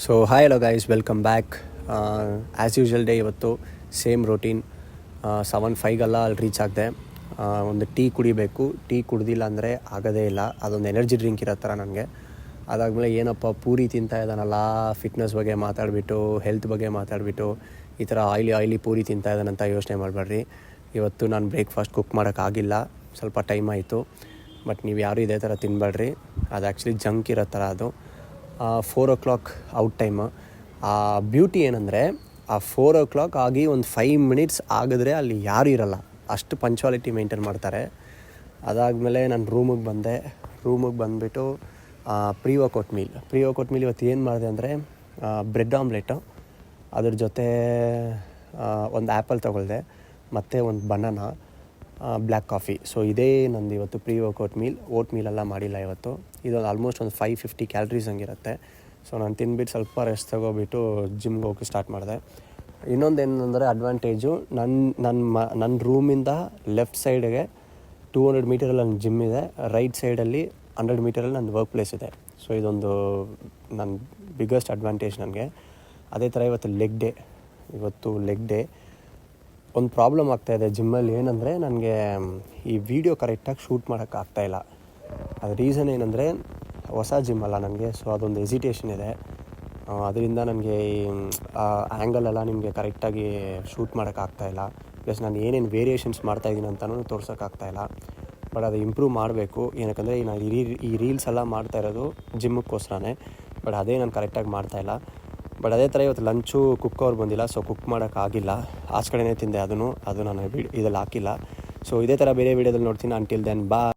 So hi hello guys, welcome back. As usual day ಇವತ್ತು same routine. 7:05 ಅಲ್ಲಿ reach ಆಗಿದೆ. ಒಂದು ಟೀ ಕುಡಿಬೇಕು. ಟೀ ಕುಡ್ದಿಲ್ಲ ಅಂದರೆ ಆಗೋದೇ ಇಲ್ಲ. ಅದೊಂದು ಎನರ್ಜಿ ಡ್ರಿಂಕ್ ಇರೋ ಥರ ನನಗೆ. ಅದಾದಮೇಲೆ ಏನಪ್ಪ ಪೂರಿ ತಿಂತಾ ಇದ್ದಾನಲ್ಲ, ಫಿಟ್ನೆಸ್ ಬಗ್ಗೆ ಮಾತಾಡಿಬಿಟ್ಟು, ಹೆಲ್ತ್ ಬಗ್ಗೆ ಮಾತಾಡಿಬಿಟ್ಟು, ಈ ಥರ ಆಯ್ಲಿ ಪೂರಿ ತಿಂತಾ ಇದ್ದಾನಂತ ಯೋಚನೆ ಮಾಡಬೇಡ್ರಿ. ಇವತ್ತು ನಾನು ಬ್ರೇಕ್ಫಾಸ್ಟ್ ಕುಕ್ ಮಾಡೋಕ್ಕಾಗಿಲ್ಲ, ಸ್ವಲ್ಪ ಟೈಮ್ ಆಯಿತು. ಬಟ್ ನೀವು ಯಾರೂ ಇದೇ ಥರ ತಿನ್ನಬೇಡ್ರಿ. ಅದು ಆ್ಯಕ್ಚುಲಿ ಜಂಕ್ ಇರೋ ಥರ ಅದು. 4 o'clock ಔಟ್ ಟೈಮು. ಆ ಬ್ಯೂಟಿ ಏನಂದರೆ, ಆ 4 o'clock ಆಗಿ ಒಂದು 5 minutes ಆಗಿದ್ರೆ ಅಲ್ಲಿ ಯಾರೂ ಇರಲ್ಲ, ಅಷ್ಟು ಪಂಚುವಾಲಿಟಿ ಮೇಂಟೈನ್ ಮಾಡ್ತಾರೆ. ಅದಾದಮೇಲೆ ನಾನು ರೂಮಿಗೆ ಬಂದುಬಿಟ್ಟು ಪ್ರೀ ವರ್ಕೌಟ್ ಮೀಲ್ ಇವತ್ತು ಏನು ಮಾಡಿದೆ ಅಂದರೆ, ಬ್ರೆಡ್ ಆಮ್ಲೆಟು, ಅದ್ರ ಜೊತೆ ಒಂದು ಆ್ಯಪಲ್ ತೊಗೊಳ್ದೆ, ಮತ್ತು ಒಂದು ಬನಾನಾ, ಬ್ಲ್ಯಾಕ್ ಕಾಫಿ. ಸೊ ಇದೇ ನಂದು ಇವತ್ತು ಪ್ರೀ ವರ್ಕೌಟ್ ಮೀಲ್. ಓಟ್ ಮೀಲೆಲ್ಲ ಮಾಡಿಲ್ಲ ಇವತ್ತು. ಇದೊಂದು ಆಲ್ಮೋಸ್ಟ್ ಒಂದು 550 ಕ್ಯಾಲ್ರೀಸ್ ಹಂಗಿರುತ್ತೆ. ಸೊ ನಾನು ತಿಂದ್ಬಿಟ್ಟು ಸ್ವಲ್ಪ ರೆಸ್ಟ್ ತೊಗೊಬಿಟ್ಟು ಜಿಮ್ಗೆ ಹೋಗಿ ಸ್ಟಾರ್ಟ್ ಮಾಡಿದೆ. ಇನ್ನೊಂದೇನೆಂದರೆ ಅಡ್ವಾಂಟೇಜು, ನನ್ನ ರೂಮಿಂದ ಲೆಫ್ಟ್ ಸೈಡಿಗೆ 200 ಮೀಟರಲ್ಲಿ ನನ್ನ ಜಿಮ್ ಇದೆ, ರೈಟ್ ಸೈಡಲ್ಲಿ 100 ಮೀಟರಲ್ಲಿ ನನ್ನ ವರ್ಕ್ ಪ್ಲೇಸ್ ಇದೆ. ಸೊ ಇದೊಂದು ನನ್ನ ಬಿಗ್ಗೆಸ್ಟ್ ಅಡ್ವಾಂಟೇಜ್ ನನಗೆ. ಅದೇ ಥರ ಇವತ್ತು ಲೆಗ್ ಡೇ. ಒಂದು ಪ್ರಾಬ್ಲಮ್ ಆಗ್ತಾಯಿದೆ ಜಿಮ್ಮಲ್ಲಿ. ಏನಂದರೆ, ನನಗೆ ಈ ವಿಡಿಯೋ ಕರೆಕ್ಟಾಗಿ ಶೂಟ್ ಮಾಡೋಕ್ಕಾಗ್ತಾಯಿಲ್ಲ. ಅದು ರೀಸನ್ ಏನಂದರೆ, ಹೊಸ ಜಿಮ್ ಅಲ್ಲ ನನಗೆ. ಸೊ ಅದೊಂದು ಎಸಿಟೇಷನ್ ಇದೆ. ಅದರಿಂದ ನನಗೆ ಈ ಆ್ಯಂಗಲೆಲ್ಲ ನಿಮಗೆ ಕರೆಕ್ಟಾಗಿ ಶೂಟ್ ಮಾಡೋಕ್ಕಾಗ್ತಾಯಿಲ್ಲ. ಪ್ಲಸ್ ನಾನು ಏನೇನು ವೇರಿಯೇಷನ್ಸ್ ಮಾಡ್ತಾಯಿದ್ದೀನಿ ಅಂತಲೂ ತೋರ್ಸೋಕ್ಕಾಗ್ತಾಯಿಲ್ಲ. ಬಟ್ ಅದು ಇಂಪ್ರೂವ್ ಮಾಡಬೇಕು. ಏನಕ್ಕಂದರೆ ನಾನು ಈ ರೀಲ್ಸ್ ಎಲ್ಲ ಮಾಡ್ತಾ ಇರೋದು ಜಿಮ್ಮಿಗೋಸ್ಕರನೇ. ಬಟ್ ಅದೇ ನಾನು ಕರೆಕ್ಟಾಗಿ ಮಾಡ್ತಾಯಿಲ್ಲ. ಬಟ್ ಅದೇ ಥರ ಇವತ್ತು ಲಂಚು ಕುಕ್ ಅವ್ರು ಬಂದಿಲ್ಲ, ಸೊ ಕುಕ್ ಮಾಡೋಕ್ಕಾಗಿಲ್ಲ. ಆಚೆ ಕಡೆನೇ ತಿಂದೆ. ಅದು ನಾನು ಇದಲ್ಲಿ ಹಾಕಿಲ್ಲ. ಸೊ ಇದೇ ಥರ ಬೇರೆ ವೀಡಿಯೋದಲ್ಲಿ ನೋಡ್ತೀನಿ. ಅಂಟಿಲ್ ದೆನ್ ಬಾಯ್.